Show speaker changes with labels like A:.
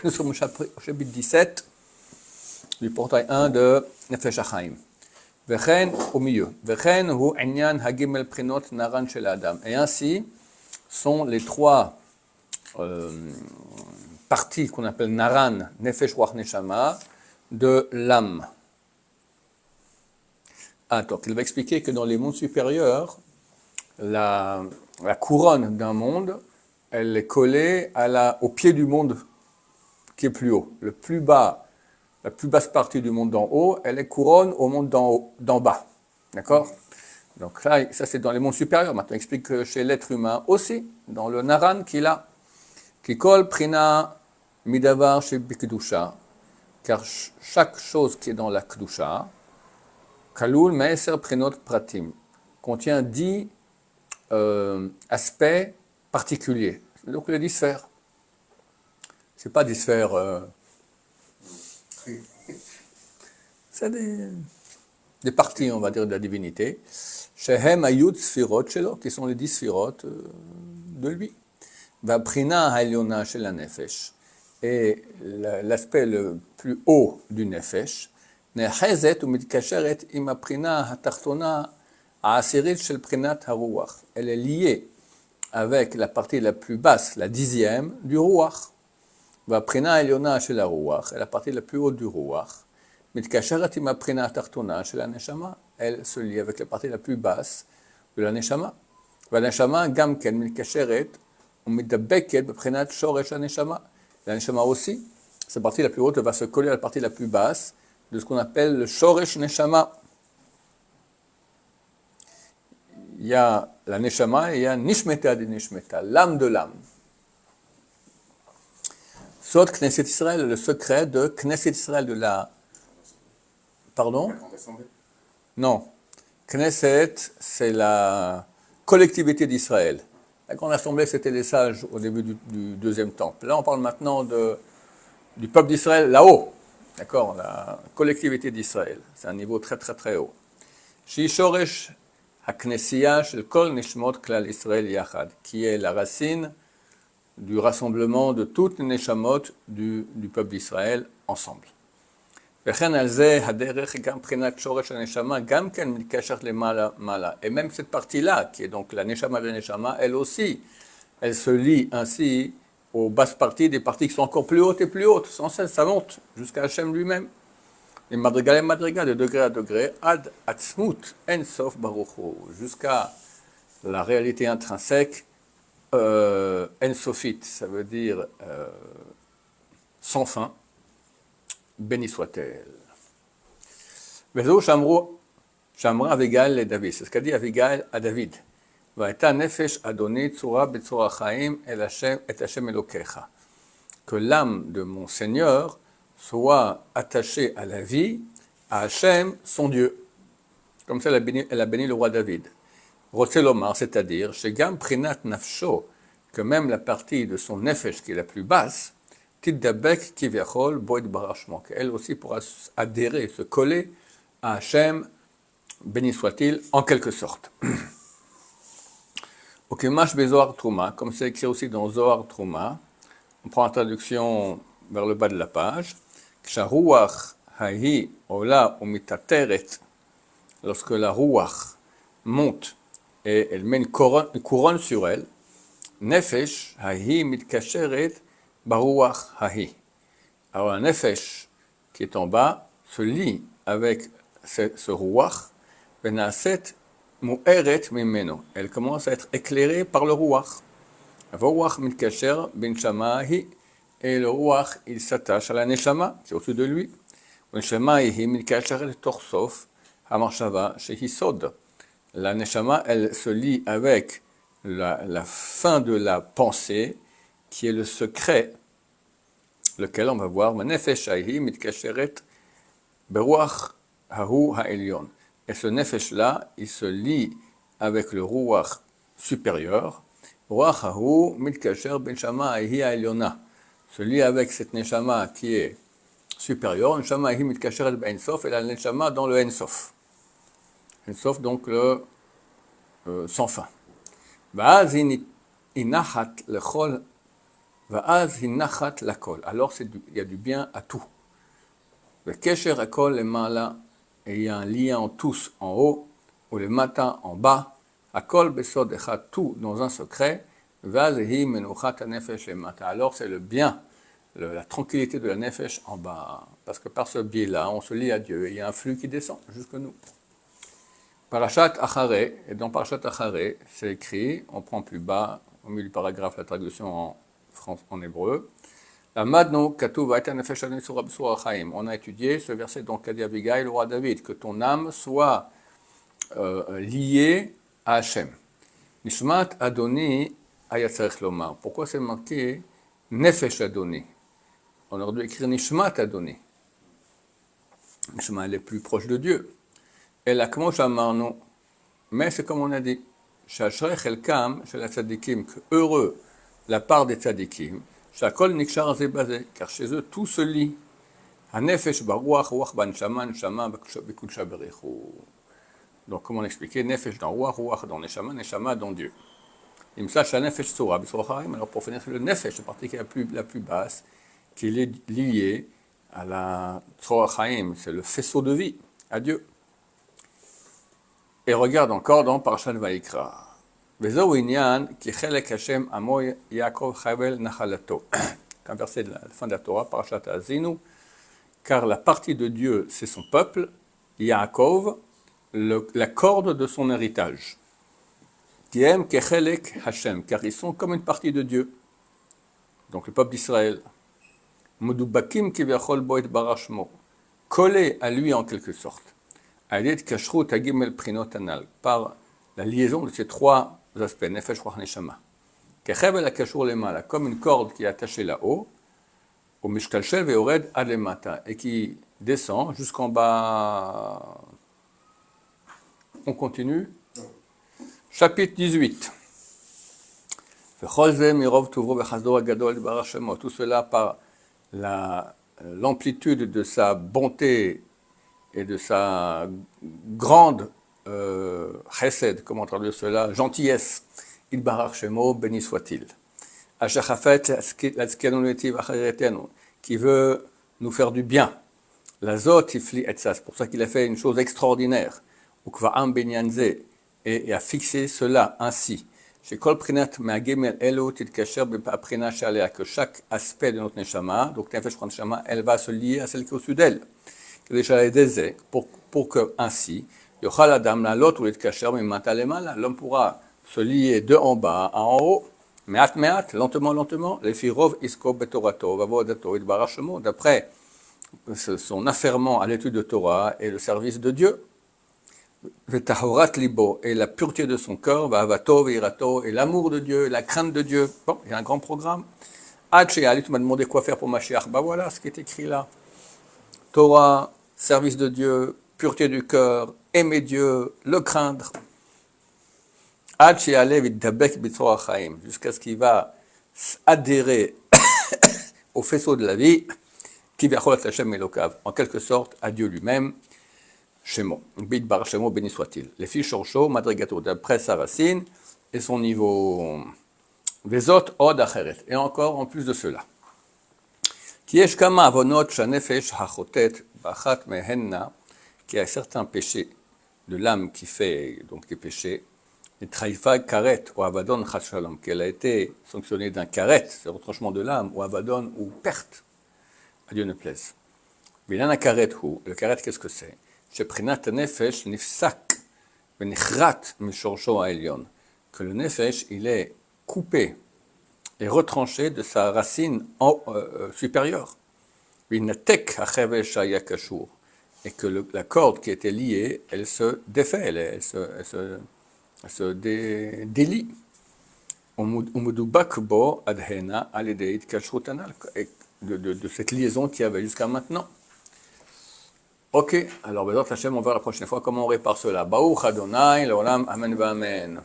A: Nous sommes au chapitre 17 du portail 1 de Nefesh HaChaim. Vechen au milieu. Vechen hu inyan hagimel prinot naran shel adam. Et ainsi sont les trois parties qu'on appelle naran, nefesh ruach neshama, de l'âme. Donc il va expliquer que dans les mondes supérieurs, la couronne d'un monde, elle est collée au pied du monde qui est plus haut. Le plus bas, la plus basse partie du monde d'en haut, elle est couronne au monde d'en bas. D'accord? Donc là, ça c'est dans les mondes supérieurs. Maintenant, il explique que chez l'être humain aussi, dans le naran qu'il a, qui colle prina midavar chez bikdusha, car chaque chose qui est dans la kdusha, kalul me'eser prinot pratim, contient 10 aspects particuliers. Donc les 10 sphères. C'est pas des sphères. C'est des parties, on va dire, de la divinité. Shehem ayud sphirot shelo, qui sont les 10 sphirot de lui. Vaprina ha'elyona shel nefesh. Et l'aspect le plus haut du nefesh, nechezet ou mitkasheret im aprina hatachtona ha'asirit shel prinat haruach. Elle est liée avec la partie la plus basse, la 10e du ruach. Vaprina ha'elyona shel haruach, et la partie la plus haute du ruach. Mitkasheret im aprina hatachtona shel neshama. Elle se lie avec la partie la plus basse de la neshama. La neshama gamken mitkasheret ou mitdabeket beprinat shoresh neshama. La neshama aussi, cette partie la plus haute va se coller à la partie la plus basse de ce qu'on appelle le shoresh neshama. Il y a la neshama et il y a nishmeta de nishmeta, l'âme de l'âme. Sod Knesset Israël, le secret de Knesset Israël, de la... Pardon? Non. Knesset, c'est la collectivité d'Israël. La grande assemblée, c'était les sages au début du deuxième temple. Là, on parle maintenant du peuple d'Israël là-haut. D'accord? La collectivité d'Israël. C'est un niveau très, très, très haut. Shishoresh haknesiya shel kol nishmot klal Israël yachad, qui est la racine du rassemblement de toutes les neshamot du peuple d'Israël ensemble. Et même cette partie-là, qui est donc la neshama de neshama, elle aussi, elle se lie ainsi aux basses parties des parties qui sont encore plus hautes et plus hautes. Sans cesse, ça monte jusqu'à Hachem lui-même. Et madriga de degré à degré, ad atzmut en sof baruchu, jusqu'à la réalité intrinsèque en sofite, ça veut dire sans fin. Béni soit-elle. Vezou Shamra Avigail et David. C'est ce qu'a dit Avigail à David. Va'eta nefesh adoni tzura betzura chaim et Hashem elokecha. Que l'âme de mon Seigneur soit attachée à la vie, à Hashem, son Dieu. Comme ça, elle a béni le roi David. Rotzelomar, c'est-à-dire, Shegam prinat nafsho, que même la partie de son nefesh qui est la plus basse, Tiddabek kiviachol boit barachement, qu'elle aussi pourra adhérer, se coller à Hachem, béni soit-il, en quelque sorte. Ok, Mash Bezohar Trouma, comme c'est écrit aussi dans Zohar Trouma, on prend la traduction vers le bas de la page. Ksharuach hahi ola umitateret, lorsque la ruach monte et elle met une couronne sur elle, nefesh hahi mitkasheret baruach hahi. Alors la nefesh qui est en bas se lie avec ce ruach, venaset mu'eret mimeno. Elle commence à être éclairée par le ruach. Ruach mitkasher bin shamahi, et le ruach il s'attache à la neshama qui est au-dessus de lui. Neshama hi mitkasher torsof hamarshava shehisod. La neshama elle se lie avec la fin de la pensée qui est le secret, lequel on va voir nefesh hahi mitkasheret beruach hahu ha'elyon. Et ce nefesh-là, il se lie avec le ruach supérieur. Ruach hahu mitkasher ben shama hahi ha'elyona. Se lie avec cette neshama qui est supérieure. Neshama hahi mitkasheret ben ensof, et la neshama dans le ensof. Ensof, donc le sans fin. Va'az inachat lechol Va'az hinachat lakol. Alors il y a du bien à tout. Kesher akol lemala, et il y a un lien en tous en haut, ou le matin en bas. Akol besod echad, tout dans un secret. Va'az hi menuchat hanefesh lemata. Alors c'est le bien, la tranquillité de la nefesh en bas. Parce que par ce biais-là, on se lie à Dieu et il y a un flux qui descend jusque nous. Parashat Acharé, et dans Parashat Acharé, c'est écrit, on prend plus bas, au milieu du paragraphe, la traduction en hébreu. On a étudié ce verset dont qu'a dit Abigail, le roi David, que ton âme soit liée à Hachem. Nishmat Adoni Ayatzarech Lomar. Pourquoi c'est marqué Nefesh Adoni? On aurait dû écrire Nishmat Adoni. Nishmat, elle est plus proche de Dieu. Et là, comment j'amarnu? Mais c'est comme on a dit, Shashrech Elkam, chez la tzadikim, que heureux la part des tzadikim, Shakol Nikshar Zebazé, car chez eux tout se lie. Hanefesh Baruach, Ruach Banshama, Neshama, Bekudsha Berichu. Donc, comment l'expliquer? Nefesh dans Ruach, Ruach dans Neshama, Neshama dans Dieu. Il me sache la Nefesh Surah, alors pour finir, c'est le Nefesh, la partie qui est la plus basse, qui est liée à la Tzorah Chaim, c'est le faisceau de vie, à Dieu. Et regarde encore dans Parashat Vayikra. Vezo inyan ki chelek Hashem amo Yaakov chavel nachalato. Un verset de la fin de la Torah, Parashat Azinu. Car la partie de Dieu, c'est son peuple, Yaakov, la corde de son héritage. Kiem ki chelek Hashem, car ils sont comme une partie de Dieu. Donc le peuple d'Israël. Mudubakim ki v'yachol bo et barashmo. Collé à lui en quelque sorte. Par la liaison de ces trois aspects, Nefesh, Ruach, Neshama. Comme une corde qui est attachée là-haut, au Mishkalshel ve'ored ad lemata, et qui descend jusqu'en bas. On continue. Chapitre 18. Tout cela par l'amplitude de sa bonté et de sa grande chesed, comment traduire cela, gentillesse, il barar shemo, béni soit-il. Qui veut nous faire du bien. La zot ifli etzas, c'est pour ça qu'il a fait une chose extraordinaire. Ukva'am benyanze, et a fixé cela ainsi. Chez kol prinat me'agimel elo titkasher b'prina shalea, que chaque aspect de notre neshama, donc nefesh neshama, elle va se lier à celle qui est au-dessus d'elle. Pour que ainsi, l'homme pourra se lier de en bas à en haut, lentement, d'après son affairement à l'étude de Torah et le service de Dieu, et la pureté de son cœur, et l'amour de Dieu, la crainte de Dieu. Bon, il y a un grand programme. Tu m'as demandé quoi faire pour Mashiach. Ben voilà ce qui est écrit là. Torah, service de Dieu, pureté du cœur, aimer Dieu, le craindre. Jusqu'à ce qu'il va adhérer au faisceau de la vie, en quelque sorte à Dieu lui-même, Shemo, Bidbar Shemo, béni soit-il. Les filles Shorcho, Madrigato, d'après sa racine et son niveau Vezot Od Acheret. Et encore en plus de cela. Qui est kama avonot shanefesh hachotet bachat mehenna, qui a certains péchés de l'âme qui fait donc des péchés, et traifa karet ou avadon chashalom, qu'elle a été sanctionnée d'un karet, c'est le retranchement de l'âme, ou avadon ou perte, à Dieu ne plaise. Vilana karet hu, le karet qu'est-ce que c'est? Sheprinat nefesh nifsak venichrat mishorsho haelyon, que le nefesh il est coupé et retranché de sa racine supérieure. Et que la corde qui était liée, elle se défait, elle se délie. De cette liaison qu'il y avait jusqu'à maintenant. Ok, alors Bezrat Hashem, on verra la prochaine fois comment on répare cela. Baruch Adonai, l'olam, amen, amen.